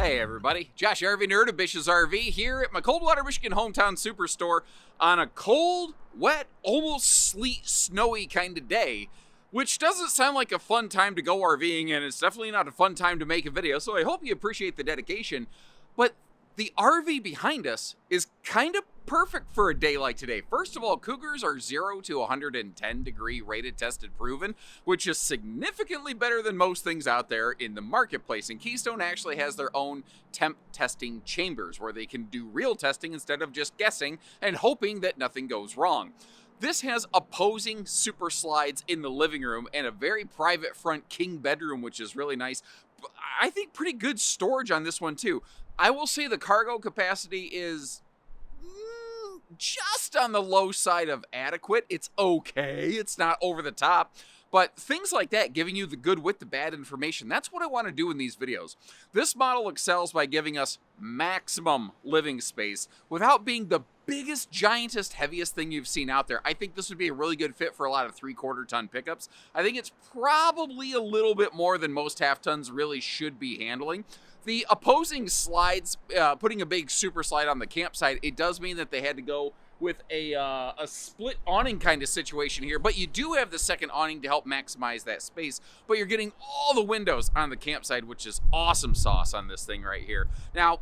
Hey everybody, Josh RV Nerd of Bish's RV here at my Coldwater, Michigan hometown superstore on a cold, wet, almost sleet, snowy kind of day, which doesn't sound like a fun time to go RVing, and it's definitely not a fun time to make a video, so I hope you appreciate the dedication. But the RV behind us is kind of perfect for a day like today. First of all, Cougars are 0 to 110 degree rated, tested, proven, which is significantly better than most things out there in the marketplace. And Keystone actually has their own temp testing chambers where they can do real testing instead of just guessing and hoping that nothing goes wrong. This has opposing super slides in the living room and a very private front king bedroom, which is really nice. I think pretty good storage on this one too. I will say the cargo capacity is just on the low side of adequate. It's okay. It's not over the top. But things like that, giving you the good with the bad information, that's what I want to do in these videos. This model excels by giving us maximum living space without being the biggest, giantest, heaviest thing you've seen out there. I think this would be a really good fit for a lot of 3/4 ton pickups. I think it's probably a little bit more than most half tons really should be handling. The opposing slides, putting a big super slide on the campsite, it does mean that they had to go with a split awning kind of situation here, but you do have the second awning to help maximize that space, but you're getting all the windows on the campsite, which is awesome sauce on this thing right here. Now,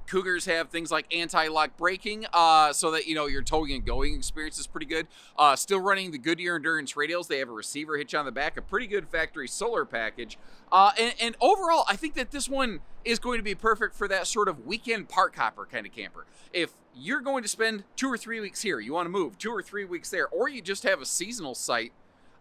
Cougars have things like anti-lock braking, so that, you know, your towing and going experience is pretty good. Still running the Goodyear Endurance radials. They have a receiver hitch on the back, a pretty good factory solar package. And overall, I think that this one is going to be perfect for that sort of weekend park hopper kind of camper. If you're going to spend 2 or 3 weeks here, you want to move 2 or 3 weeks there, or you just have a seasonal site,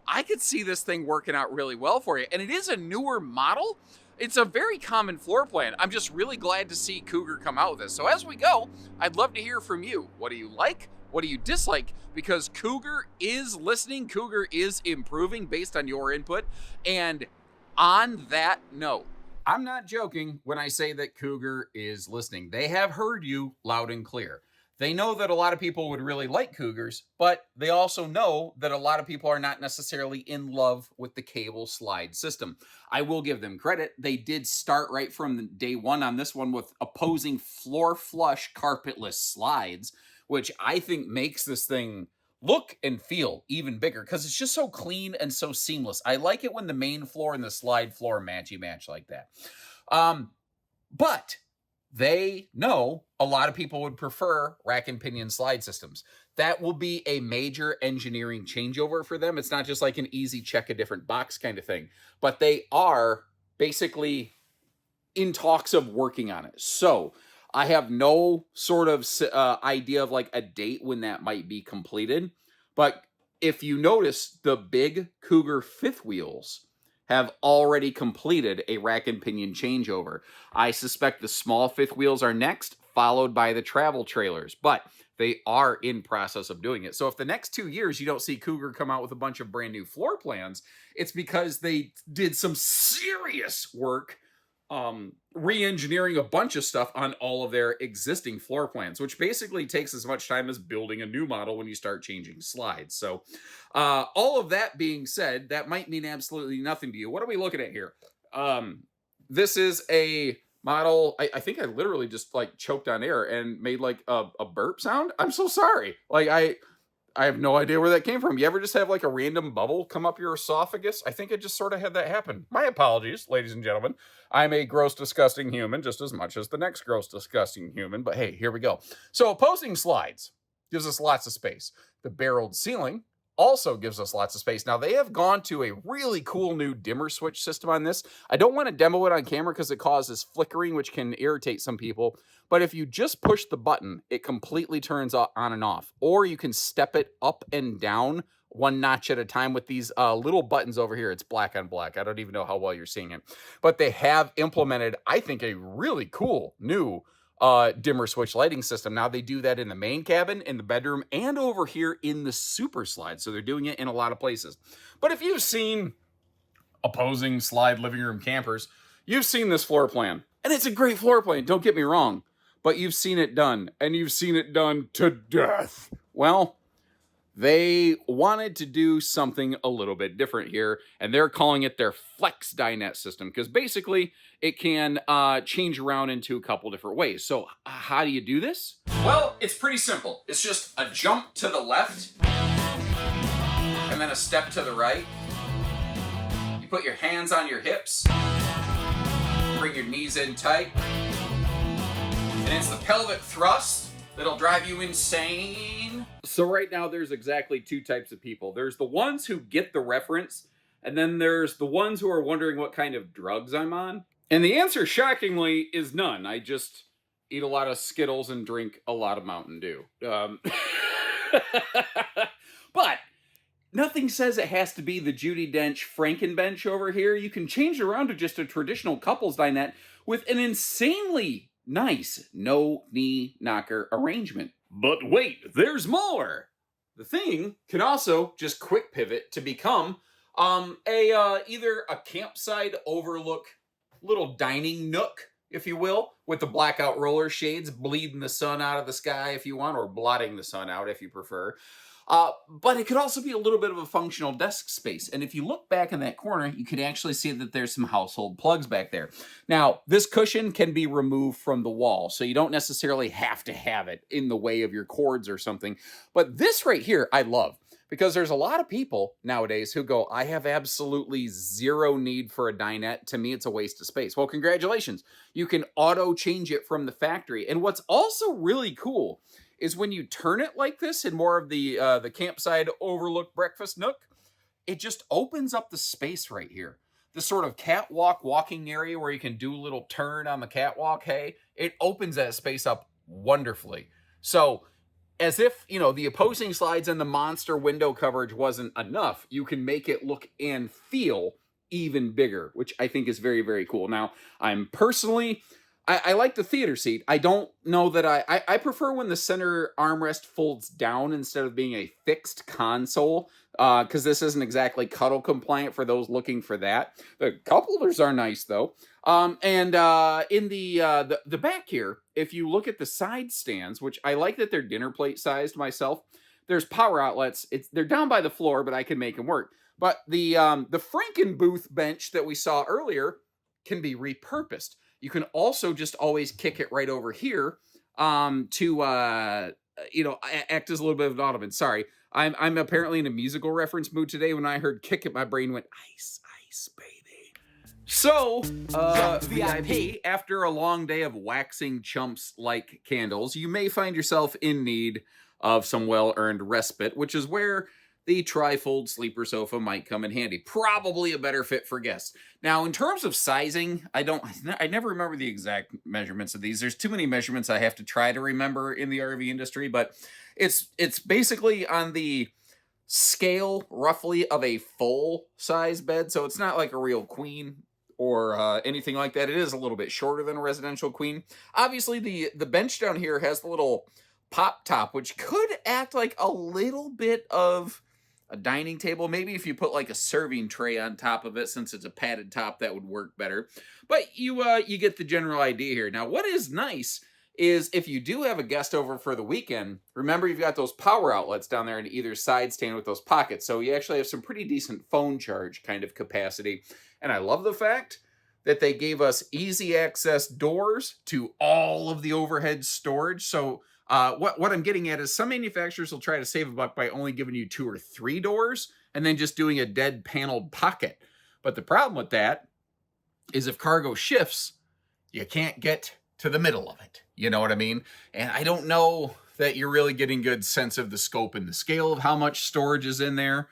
I could see this thing working out really well for you. And it is a newer model. It's a very common floor plan. I'm just really glad to see Cougar come out with this. So as we go, I'd love to hear from you. What do you like? What do you dislike? Because Cougar is listening. Cougar is improving based on your input. And on that note, I'm not joking when I say that Cougar is listening. They have heard you loud and clear. They know that a lot of people would really like Cougars, but they also know that a lot of people are not necessarily in love with the cable slide system. I will give them credit. They did start right from day one on this one with opposing floor flush carpetless slides, which I think makes this thing look and feel even bigger because it's just so clean and so seamless. I like it when the main floor and the slide floor match like that. But they know a lot of people would prefer rack and pinion slide systems. That will be a major engineering changeover for them. It's not just like an easy check a different box kind of thing, but they are basically in talks of working on it. So I have no sort of idea of like a date when that might be completed. But if you notice, the big Cougar fifth wheels have already completed a rack and pinion changeover. I suspect the small fifth wheels are next, followed by the travel trailers, but they are in process of doing it. So if the next 2 years you don't see Cougar come out with a bunch of brand new floor plans, it's because they did some serious work re-engineering a bunch of stuff on all of their existing floor plans, which basically takes as much time as building a new model when you start changing slides. So all of that being said, that might mean absolutely nothing to you. What are we looking at here? This is a model. I think I literally just like choked on air and made like a burp sound. I'm so sorry. Like I have no idea where that came from. You ever just have like a random bubble come up your esophagus? I think I just sort of had that happen. My apologies, ladies and gentlemen. I'm a gross, disgusting human just as much as the next gross, disgusting human. But hey, here we go. So opposing slides gives us lots of space. The barreled ceiling also gives us lots of space. Now, they have gone to a really cool new dimmer switch system on this. I don't want to demo it on camera because it causes flickering, which can irritate some people. But if you just push the button, it completely turns on and off. Or you can step it up and down one notch at a time with these little buttons over here. It's black on black. I don't even know how well you're seeing it. But they have implemented, I think, a really cool new dimmer switch lighting system. Now they do that in the main cabin, in the bedroom, and over here in the super slide. So they're doing it in a lot of places. But if you've seen opposing slide living room campers, you've seen this floor plan. And it's a great floor plan, don't get me wrong. But you've seen it done, and you've seen it done to death. Well, They wanted to do something a little bit different here, and they're calling it their flex dinette system, because basically it can change around into a couple different ways. So how do you do this? Well, it's pretty simple. It's just a jump to the left and then a step to the right. You put your hands on your hips, bring your knees in tight, and it's the pelvic thrust that'll drive you insane. So right now there's exactly two types of people. There's the ones who get the reference, and then there's the ones who are wondering what kind of drugs I'm on. And the answer, shockingly, is none. I just eat a lot of Skittles and drink a lot of Mountain Dew. But nothing says it has to be the Judi Dench Frankenbench over here. You can change it around to just a traditional couples dinette with an insanely nice no-knee knocker arrangement. But wait, there's more! The thing can also just quick pivot to become either a campsite overlook little dining nook, if you will, with the blackout roller shades bleeding the sun out of the sky if you want, or blotting the sun out if you prefer. But it could also be a little bit of a functional desk space. And if you look back in that corner, you can actually see that there's some household plugs back there. Now, this cushion can be removed from the wall, so you don't necessarily have to have it in the way of your cords or something. But this right here, I love. Because there's a lot of people nowadays who go, I have absolutely zero need for a dinette. To me, it's a waste of space. Well, congratulations. You can auto change it from the factory. And what's also really cool is when you turn it like this in more of the campsite overlook breakfast nook, it just opens up the space right here. The sort of catwalk walking area where you can do a little turn on the catwalk, hey, it opens that space up wonderfully. So as if, you know, the opposing slides and the monster window coverage wasn't enough, you can make it look and feel even bigger, which I think is very, very cool. Now, I'm personally, I like the theater seat. I don't know that I prefer when the center armrest folds down instead of being a fixed console, because this isn't exactly cuddle compliant for those looking for that. The cup holders are nice though. In the back here, if you look at the side stands, which I like that they're dinner plate sized myself, there's power outlets. They're down by the floor, but I can make them work. But the Frankenbooth bench that we saw earlier can be repurposed. You can also just always kick it right over here to act as a little bit of an ottoman. Sorry, I'm apparently in a musical reference mood today. When I heard kick it, my brain went ice, ice, baby. So, VIP, after a long day of waxing chumps like candles, you may find yourself in need of some well-earned respite, which is where the trifold sleeper sofa might come in handy. Probably a better fit for guests. Now, in terms of sizing, I never remember the exact measurements of these. There's too many measurements I have to try to remember in the RV industry, but it's basically on the scale, roughly, of a full-size bed, so it's not like a real queen or anything like that. It is a little bit shorter than a residential queen. Obviously, the bench down here has the little pop top, which could act like a little bit of a dining table. Maybe if you put like a serving tray on top of it, since it's a padded top, that would work better. But you get the general idea here. Now, what is nice is if you do have a guest over for the weekend, remember you've got those power outlets down there in either side stand with those pockets. So you actually have some pretty decent phone charge kind of capacity. And I love the fact that they gave us easy access doors to all of the overhead storage. So what I'm getting at is some manufacturers will try to save a buck by only giving you 2 or 3 doors and then just doing a dead paneled pocket. But the problem with that is if cargo shifts, you can't get to the middle of it. You know what I mean? And I don't know that you're really getting good sense of the scope and the scale of how much storage is in there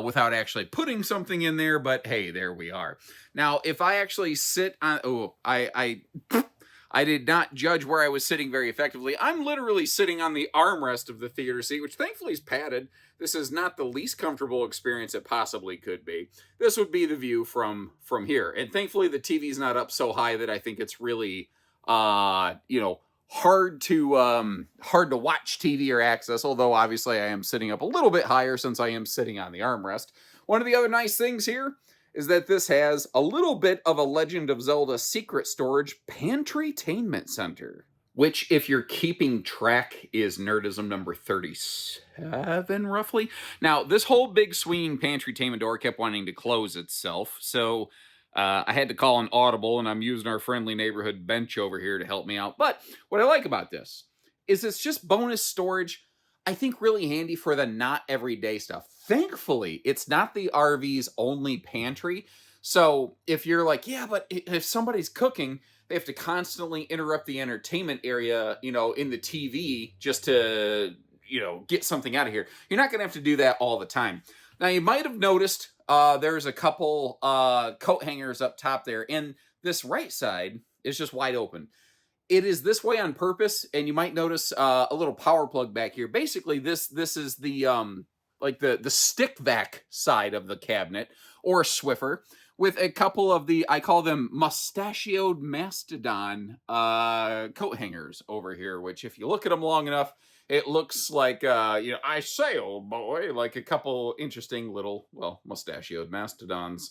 without actually putting something in there. But hey, there we are. Now, if I actually sit on, I did not judge where I was sitting very effectively. I'm literally sitting on the armrest of the theater seat, which thankfully is padded. This is not the least comfortable experience it possibly could be. This would be the view from here. And thankfully the TV's not up so high that I think it's really, hard to watch TV or access, although obviously I am sitting up a little bit higher since I am sitting on the armrest. One of the other nice things here is that this has a little bit of a Legend of Zelda secret storage pantry-tainment center. which, if you're keeping track, is nerdism number 37, roughly. Now, this whole big swinging pantry tainment door kept wanting to close itself, so I had to call an audible, and I'm using our friendly neighborhood bench over here to help me out. But what I like about this is it's just bonus storage. I think really handy for the not everyday stuff. Thankfully, it's not the RV's only pantry. So if you're like, yeah, but if somebody's cooking, they have to constantly interrupt the entertainment area, in the TV just to, get something out of here. You're not going to have to do that all the time. Now, you might have noticed there's a couple coat hangers up top there, and this right side is just wide open. It is this way on purpose, and you might notice a little power plug back here. Basically, this is the like the stick vac side of the cabinet, or a Swiffer, with a couple of I call them mustachioed mastodon coat hangers over here, which if you look at them long enough, it looks like, I say, old boy, like a couple interesting little, mustachioed mastodons.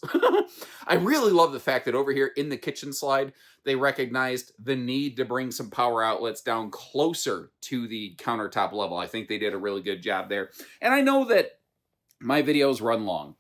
I really love the fact that over here in the kitchen slide, they recognized the need to bring some power outlets down closer to the countertop level. I think they did a really good job there. And I know that my videos run long.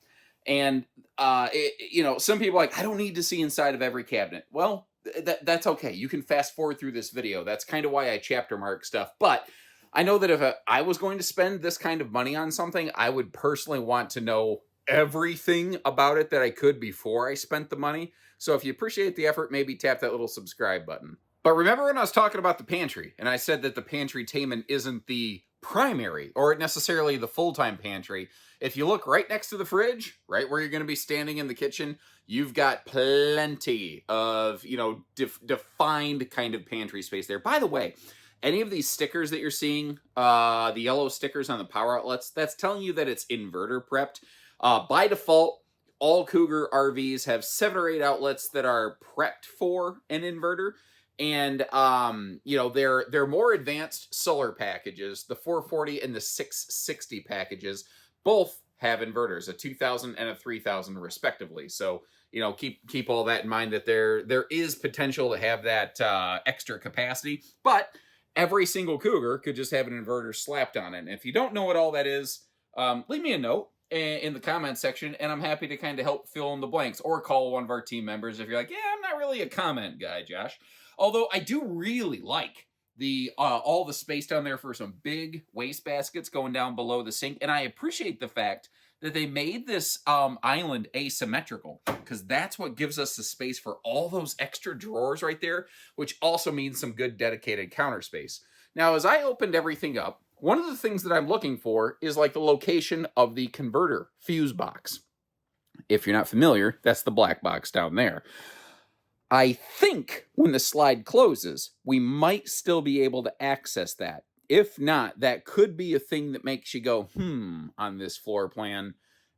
And, some people are like, I don't need to see inside of every cabinet. Well, that's okay. You can fast forward through this video. That's kind of why I chapter mark stuff. But I know that if I was going to spend this kind of money on something, I would personally want to know everything about it that I could before I spent the money. So if you appreciate the effort, maybe tap that little subscribe button. But remember when I was talking about the pantry, and I said that the pantry tainment isn't the primary or necessarily the full-time pantry. If you look right next to the fridge, right where you're going to be standing in the kitchen, you've got plenty of, defined kind of pantry space there. By the way, any of these stickers that you're seeing, the yellow stickers on the power outlets, that's telling you that it's inverter prepped. By default, all Cougar RVs have 7 or 8 outlets that are prepped for an inverter. And, they're more advanced solar packages. The 440 and the 660 packages both have inverters, a 2000 and a 3000 respectively. So, keep all that in mind, that there is potential to have that extra capacity. But every single Cougar could just have an inverter slapped on it. And if you don't know what all that is, leave me a note in the comment section, and I'm happy to kind of help fill in the blanks, or call one of our team members if you're like, yeah, I'm not really a comment guy, Josh. Although I do really like the all the space down there for some big waste baskets going down below the sink. And I appreciate the fact that they made this island asymmetrical, because that's what gives us the space for all those extra drawers right there, which also means some good dedicated counter space. Now, as I opened everything up, one of the things that I'm looking for is like the location of the converter fuse box. If you're not familiar, that's the black box down there. I think when the slide closes, we might still be able to access that. If not, that could be a thing that makes you go, on this floor plan.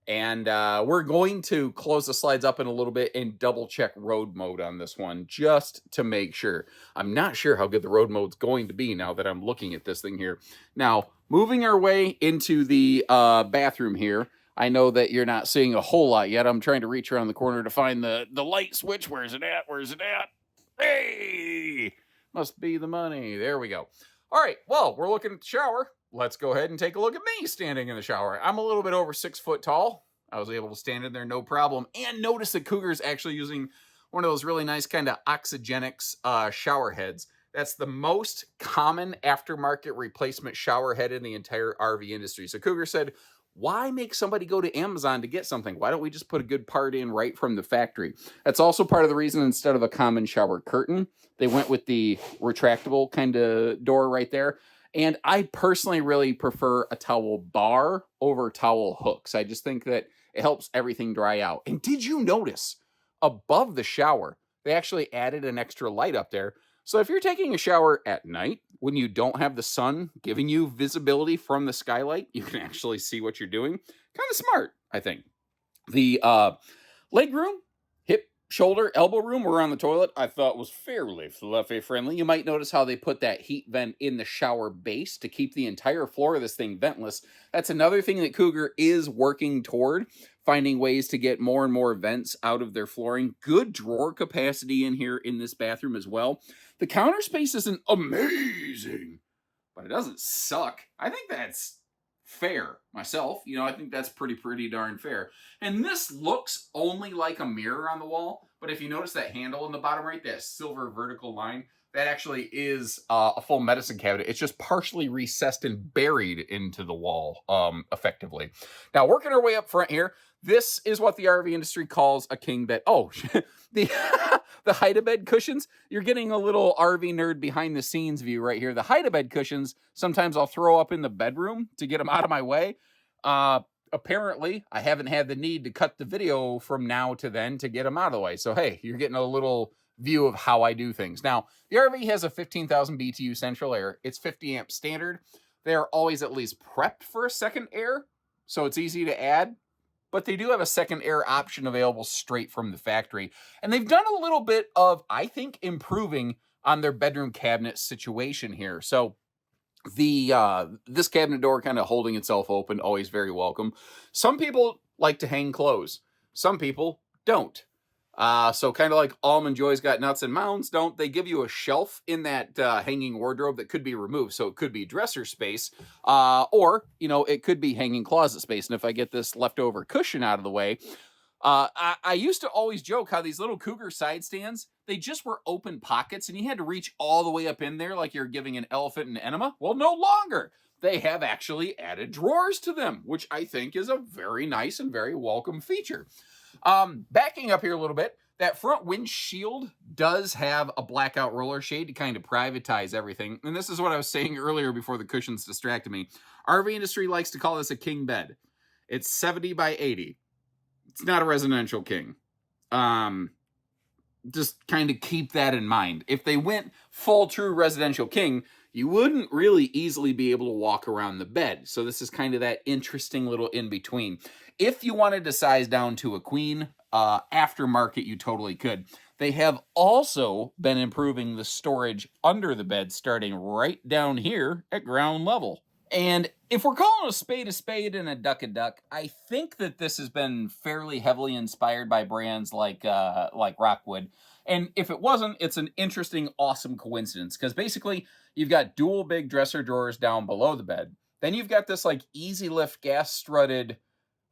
And we're going to close the slides up in a little bit and double check road mode on this one, just to make sure. I'm not sure how good the road mode's going to be now that I'm looking at this thing here. Now, moving our way into the bathroom here, I know that you're not seeing a whole lot yet. I'm trying to reach around the corner to find the light switch. Where's it at? Where's it at? Hey! Must be the money. There we go. All right, well, we're looking at the shower. Let's go ahead and take a look at me standing in the shower. I'm a little bit over 6 foot tall. I was able to stand in there no problem. And notice that Cougar's actually using one of those really nice kind of Oxygenics shower heads. That's the most common aftermarket replacement shower head in the entire RV industry. So Cougar said, why make somebody go to Amazon to get something? Why don't we just put a good part in right from the factory? That's also part of the reason, instead of a common shower curtain, they went with the retractable kind of door right there. And I personally really prefer a towel bar over towel hooks. I just think that it helps everything dry out. And did you notice above the shower, they actually added an extra light up there? So if you're taking a shower at night, when you don't have the sun giving you visibility from the skylight, you can actually see what you're doing. Kind of smart, I think. The leg room, hip, shoulder, elbow room around the toilet, I thought was fairly fluffy friendly. You might notice how they put that heat vent in the shower base to keep the entire floor of this thing ventless. That's another thing that Cougar is working toward finding ways to get more and more vents out of their flooring. Good drawer capacity in here in this bathroom as well. The counter space isn't amazing, but it doesn't suck. I think that's fair myself. You know, I think that's pretty darn fair. And this looks only like a mirror on the wall, but if you notice that handle in the bottom right, that silver vertical line, that actually is a full medicine cabinet. It's just partially recessed and buried into the wall, effectively. Now, working our way up front here, this is what the RV industry calls a king bed. Oh, the the hide-a-bed cushions. You're getting a little RV nerd behind the scenes view right here. The hide-a-bed cushions, sometimes I'll throw up in the bedroom to get them out of my way. Apparently, I haven't had the need to cut the video from now to then to get them out of the way. So, hey, you're getting a little view of how I do things. Now, the RV has a 15,000 BTU central air. It's 50 amp standard. They're always at least prepped for a second air, so it's easy to add. But they do have a second air option available straight from the factory. And they've done a little bit of, I think, improving on their bedroom cabinet situation here. So this cabinet door kind of holding itself open, always very welcome. Some people like to hang clothes. Some people don't. So kind of like Almond Joy's Got Nuts and Mounds, don't they give you a shelf in that hanging wardrobe that could be removed? So it could be dresser space, or, you know, it could be hanging closet space. And if I get this leftover cushion out of the way, I used to always joke how these little Cougar side stands, they just were open pockets and you had to reach all the way up in there like you're giving an elephant an enema. Well, no longer. They have actually added drawers to them, which I think is a very nice and very welcome feature. Backing up here a little bit, that front windshield does have a blackout roller shade to kind of privatize everything. And this is what I was saying earlier before the cushions distracted me. RV industry likes to call this a king bed. It's 70 by 80. It's not a residential king. Just kind of keep that in mind. If they went full true residential king, you wouldn't really easily be able to walk around the bed. So this is kind of that interesting little in-between. If you wanted to size down to a queen, aftermarket, you totally could. They have also been improving the storage under the bed, starting right down here at ground level. And if we're calling a spade and a duck, I think that this has been fairly heavily inspired by brands like Rockwood. And if it wasn't, it's an interesting, awesome coincidence. Because basically, you've got dual big dresser drawers down below the bed. Then you've got this like easy lift gas strutted,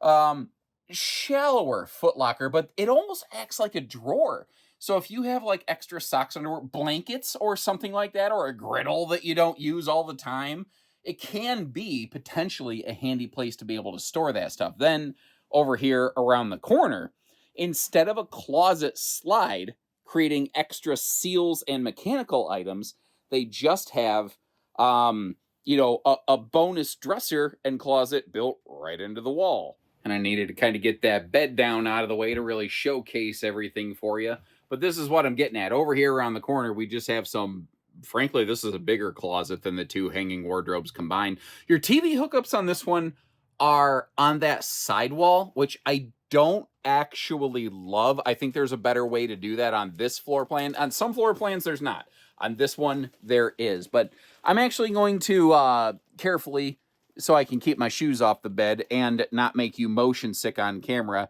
shallower footlocker, but it almost acts like a drawer. So if you have like extra socks, underwear, blankets, or something like that, or a griddle that you don't use all the time, it can be potentially a handy place to be able to store that stuff. Then over here around the corner, instead of a closet slide creating extra seals and mechanical items, they just have, a bonus dresser and closet built right into the wall. And I needed to kind of get that bed down out of the way to really showcase everything for you. But this is what I'm getting at. Over here around the corner, we just have some, frankly, this is a bigger closet than the two hanging wardrobes combined. Your TV hookups on this one are on that sidewall, which I don't actually love. I think there's a better way to do that on this floor plan. On some floor plans, there's not. On this one, there is. But I'm actually going to carefully, so I can keep my shoes off the bed and not make you motion sick on camera.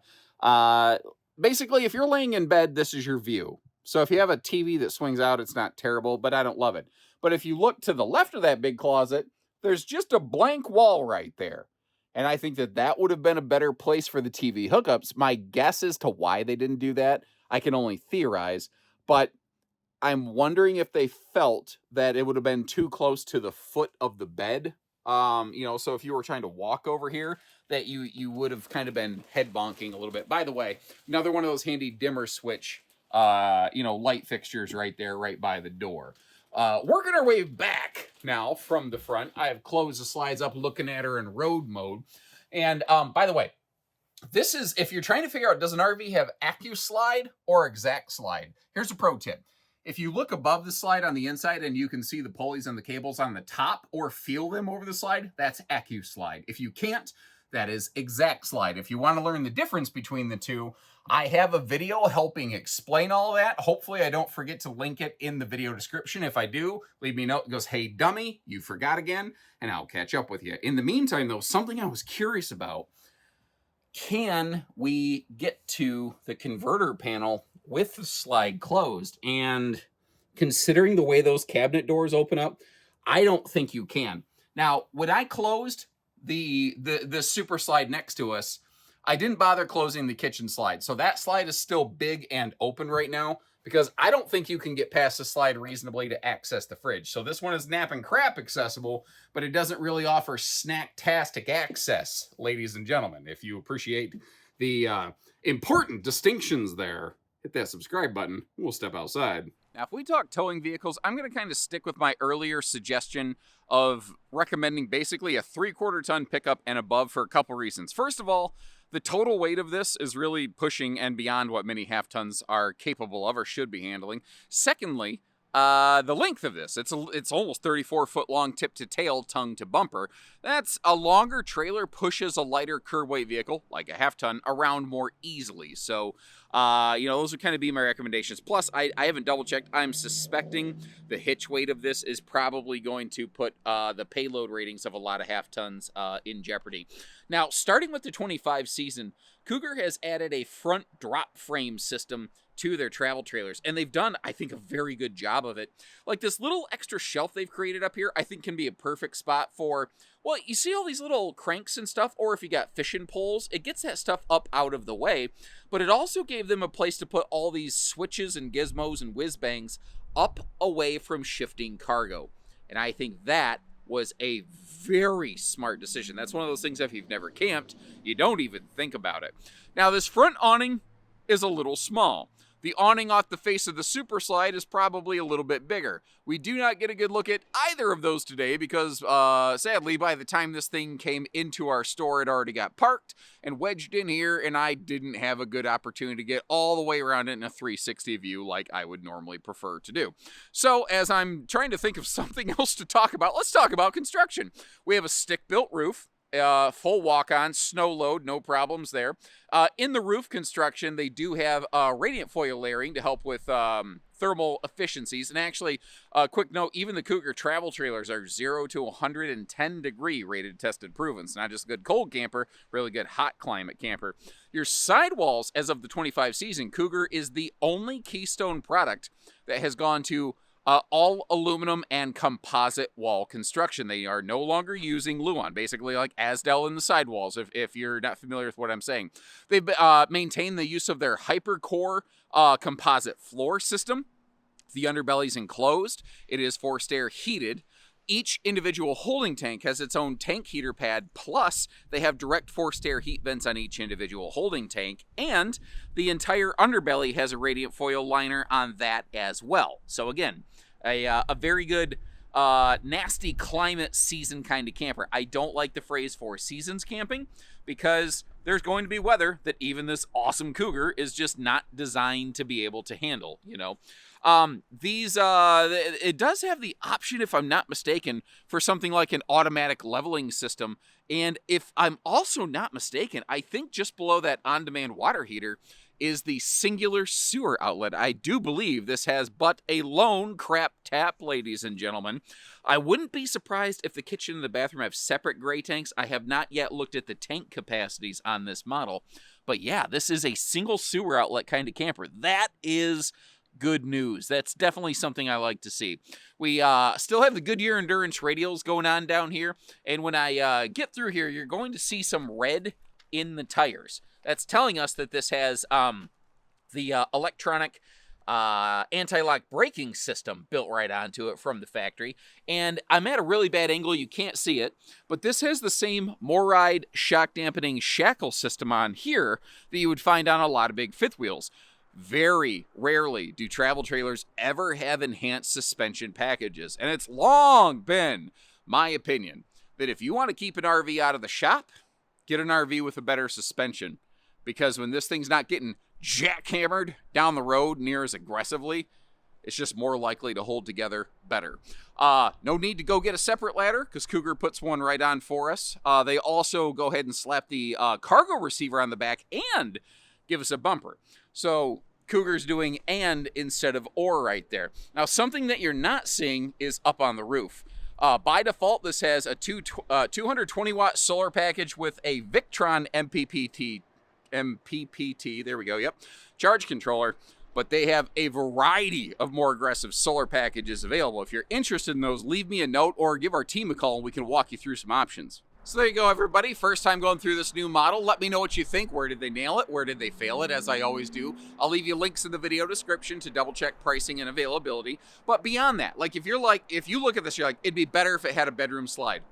Basically, if you're laying in bed, this is your view. So if you have a TV that swings out, it's not terrible, but I don't love it. But if you look to the left of that big closet, there's just a blank wall right there. And I think that that would have been a better place for the TV hookups. My guess as to why they didn't do that, I can only theorize. But I'm wondering if they felt that it would have been too close to the foot of the bed. So if you were trying to walk over here, that you would have kind of been head bonking a little bit. By the way, another one of those handy dimmer switch, light fixtures right there, right by the door. Working our way back now from the front, I have closed the slides up, looking at her in road mode. And by the way, this is, if you're trying to figure out, does an RV have AccuSlide or Exact Slide? Here's a pro tip. If you look above the slide on the inside and you can see the pulleys and the cables on the top or feel them over the slide, that's AccuSlide. If you can't, that is Exact Slide. If you want to learn the difference between the two, I have a video helping explain all that. Hopefully I don't forget to link it in the video description. If I do, leave me a note. It goes, hey, dummy, you forgot again, and I'll catch up with you. In the meantime, though, something I was curious about. can we get to the converter panel with the slide closed? And considering the way those cabinet doors open up, I don't think you can. Now, when I closed the super slide next to us, I didn't bother closing the kitchen slide. So that slide is still big and open right now because I don't think you can get past the slide reasonably to access the fridge. So this one is nap and crap accessible, but it doesn't really offer snack-tastic access, ladies and gentlemen. If you appreciate the important distinctions there, hit that subscribe button. We'll step outside. Now, if we talk towing vehicles, I'm going to kind of stick with my earlier suggestion of recommending basically a 3/4 ton pickup and above for a couple reasons. First of all, the total weight of this is really pushing and beyond what many half tons are capable of or should be handling. Secondly, the length of this, it's almost 34 foot long tip to tail, tongue to bumper. That's a longer trailer pushes a lighter curb weight vehicle, like a half ton, around more easily. So, those would kind of be my recommendations. Plus, I haven't double checked. I'm suspecting the hitch weight of this is probably going to put the payload ratings of a lot of half tons in jeopardy. Now, starting with the 25 season, Cougar has added a front drop frame system to their travel trailers, and they've done, I think, a very good job of it. Like this little extra shelf they've created up here, I think can be a perfect spot for, well, you see all these little cranks and stuff, or if you got fishing poles, it gets that stuff up out of the way, but it also gave them a place to put all these switches and gizmos and whiz bangs up away from shifting cargo. And I think that was a very smart decision. That's one of those things, if you've never camped, you don't even think about it. Now, this front awning is a little small. The awning off the face of the super slide is probably a little bit bigger. We do not get a good look at either of those today because, sadly, by the time this thing came into our store, it already got parked and wedged in here, and I didn't have a good opportunity to get all the way around it in a 360 view like I would normally prefer to do. So, as I'm trying to think of something else to talk about, let's talk about construction. We have a stick-built roof. Full walk-on, snow load, no problems there. In the roof construction, they do have radiant foil layering to help with thermal efficiencies. And actually, quick note, even the Cougar travel trailers are 0 to 110 degree rated, tested, proven. It's not just a good cold camper, really good hot climate camper. Your sidewalls, as of the 25 season, Cougar is the only Keystone product that has gone to all aluminum and composite wall construction. They are no longer using Luan, basically like Asdel in the sidewalls, if you're not familiar with what I'm saying. They've maintained the use of their HyperCore composite floor system. The underbelly's enclosed. It is forced air heated. Each individual holding tank has its own tank heater pad, plus they have direct forced air heat vents on each individual holding tank, and the entire underbelly has a radiant foil liner on that as well. So again, a very good nasty climate season kind of camper. I don't like the phrase 4 seasons camping because there's going to be weather that even this awesome Cougar is just not designed to be able to handle, you know. It does have the option, if I'm not mistaken, for something like an automatic leveling system. And if I'm also not mistaken, I think just below that on-demand water heater is the singular sewer outlet. I do believe this has but a lone crap tap, ladies and gentlemen. I wouldn't be surprised if the kitchen and the bathroom have separate gray tanks. I have not yet looked at the tank capacities on this model. But yeah, this is a single sewer outlet kind of camper. That is good news. That's definitely something I like to see. We still have the Goodyear Endurance radials going on down here. And when I get through here, you're going to see some red in the tires. That's telling us that this has the electronic anti-lock braking system built right onto it from the factory. And I'm at a really bad angle. You can't see it. But this has the same Moride shock dampening shackle system on here that you would find on a lot of big fifth wheels. Very rarely do travel trailers ever have enhanced suspension packages. And it's long been my opinion that if you want to keep an RV out of the shop, get an RV with a better suspension. Because when this thing's not getting jackhammered down the road near as aggressively, it's just more likely to hold together better. No need to go get a separate ladder because Cougar puts one right on for us. They also go ahead and slap the cargo receiver on the back and give us a bumper. So Cougar's doing and instead of or right there. Now, something that you're not seeing is up on the roof. By default, this has a 220 watt solar package with a Victron MPPT, there we go, yep, charge controller. But they have a variety of more aggressive solar packages available. If you're interested in those, leave me a note or give our team a call and we can walk you through some options. So there you go, everybody. First time going through this new model. Let me know what you think. Where did they nail it? Where did they fail it? As I always do. I'll leave you links in the video description to double check pricing and availability. But beyond that, like if you look at this, you're like, it'd be better if it had a bedroom slide.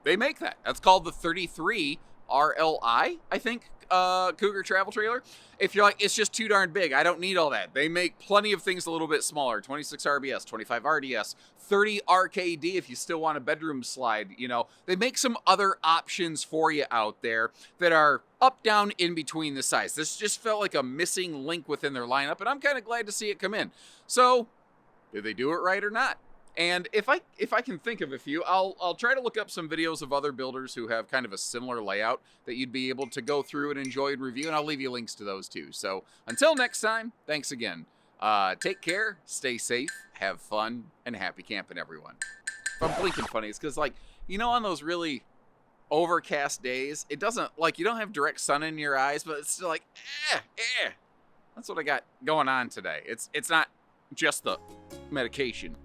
They make that. That's called the 33 RLI, I think, Cougar travel trailer. If you're like, it's just too darn big, I don't need all that. They make plenty of things a little bit smaller. 26 RBS, 25 RDS, 30 RKD if you still want a bedroom slide. You know, they make some other options for you out there that are up, down, in between the size. This just felt like a missing link within their lineup, and I'm kind of glad to see it come in. So, did they do it right or not? And if I can think of a few, I'll try to look up some videos of other builders who have kind of a similar layout that you'd be able to go through and enjoy and review, and I'll leave you links to those too. So until next time, thanks again. Take care, stay safe, have fun, and happy camping, everyone. If I'm blinking funny, it's because, like, you know, on those really overcast days, it doesn't, like, you don't have direct sun in your eyes, but it's still like, That's what I got going on today. It's not just the medication.